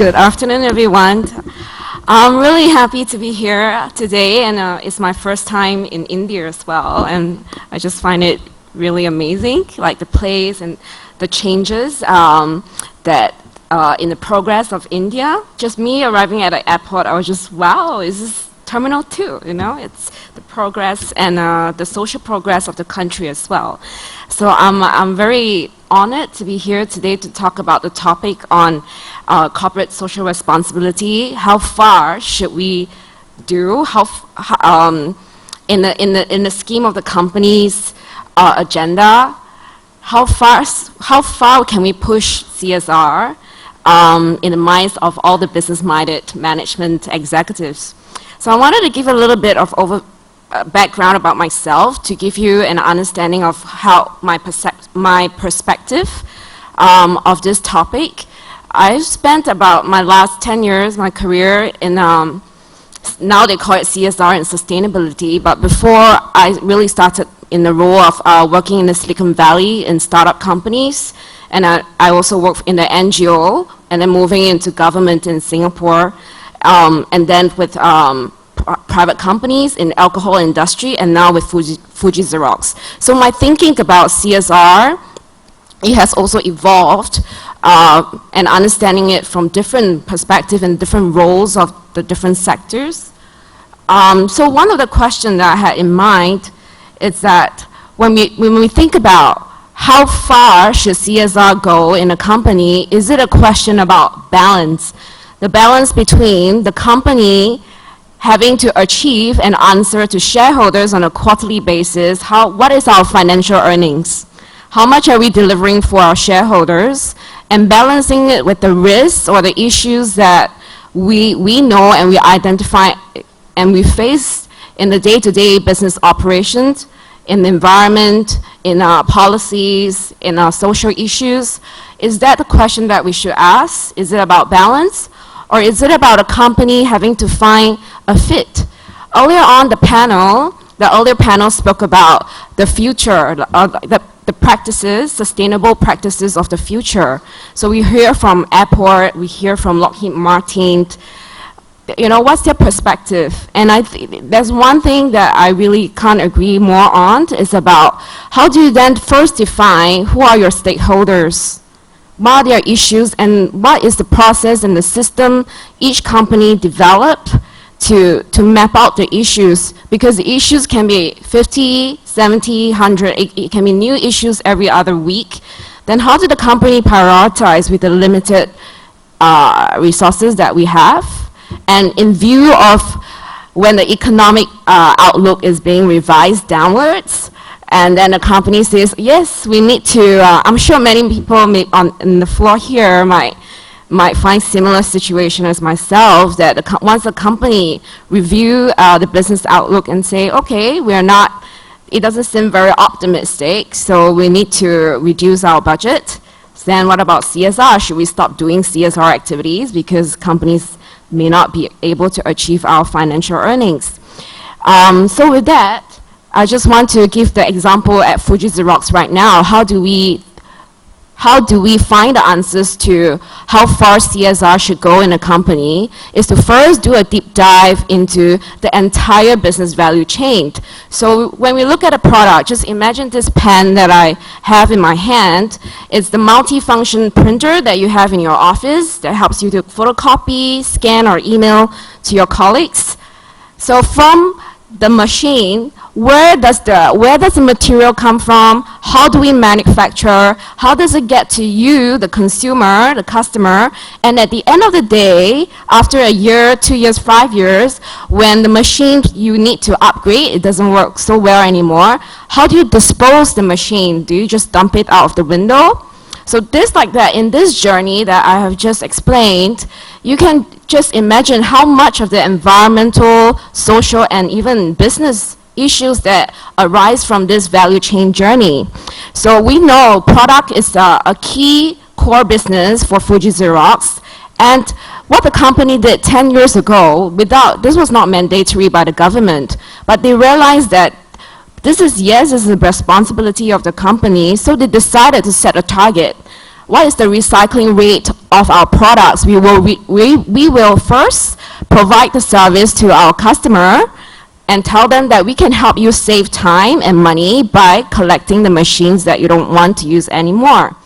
Good afternoon, everyone. I'm really happy to be here today, and it's my first time in India as well, and I just find it really amazing, like the place and the changes that in the progress of India. Just me arriving at the airport, I was just, wow, is this Terminal 2, you know? It's the progress and the social progress of the country as well. So I'm very honored to be here today to talk about the topic on corporate social responsibility. How far should we do? In the scheme of the company's agenda? How far can we push CSR in the minds of all the business-minded management executives? So I wanted to give a little bit of background about myself to give you an understanding of how my perspective of this topic. I've spent about my last 10 years, my career in, now they call it CSR and sustainability, but before I really started in the role of working in the Silicon Valley in startup companies, and I also worked in the NGO, and then moving into government in Singapore, and then with private companies in alcohol industry, and now with Fuji Xerox. So my thinking about CSR, it has also evolved, and understanding it from different perspectives and different roles of the different sectors. So one of the questions that I had in mind is that when we think about how far should CSR go in a company, is it a question about balance? The balance between the company having to achieve an answer to shareholders on a quarterly basis, what is our financial earnings? How much are we delivering for our shareholders? And balancing it with the risks or the issues that we know and we identify and we face in the day-to-day business operations, in the environment, in our policies, in our social issues. Is that the question that we should ask? Is it about balance? Or is it about a company having to find a fit? Earlier on the earlier panel spoke about the future, the practices, sustainable practices of the future. So we hear from Airport, we hear from Lockheed Martin, you know, what's their perspective? And there's one thing that I really can't agree more on, is about how do you then first define who are your stakeholders? What are their issues, and what is the process and the system each company develop to map out the issues? Because the issues can be 50, 70, 100, it can be new issues every other week. Then how do the company prioritize with the limited resources that we have? And in view of when the economic outlook is being revised downwards, and then the company says, yes, we need to, I'm sure many people on the floor here might find similar situation as myself, that once a company review the business outlook and say, okay, it doesn't seem very optimistic, so we need to reduce our budget. Then what about CSR? Should we stop doing CSR activities because companies may not be able to achieve our financial earnings? So with that, I just want to give the example at Fuji Xerox right now. How do we find the answers to how far CSR should go in a company? Is to first do a deep dive into the entire business value chain. So when we look at a product, just imagine this pen that I have in my hand. It's the multi-function printer that you have in your office that helps you to photocopy, scan, or email to your colleagues. So from the machine, where does the material come from? How do we manufacture? How does it get to you, the consumer, the customer? And at the end of the day, after a year, 2 years, 5 years, when the machine you need to upgrade, it doesn't work so well anymore, how do you dispose the machine? Do you just dump it out of the window? So this like that, in this journey that I have just explained, you can just imagine how much of the environmental, social, and even business issues that arise from this value chain journey. So we know product is a key core business for Fuji Xerox, and what the company did 10 years ago, this was not mandatory by the government, but they realized that this is the responsibility of the company, so they decided to set a target. what is the recycling rate of our products, we will first provide the service to our customer and tell them that we can help you save time and money by collecting the machines that you don't want to use anymore.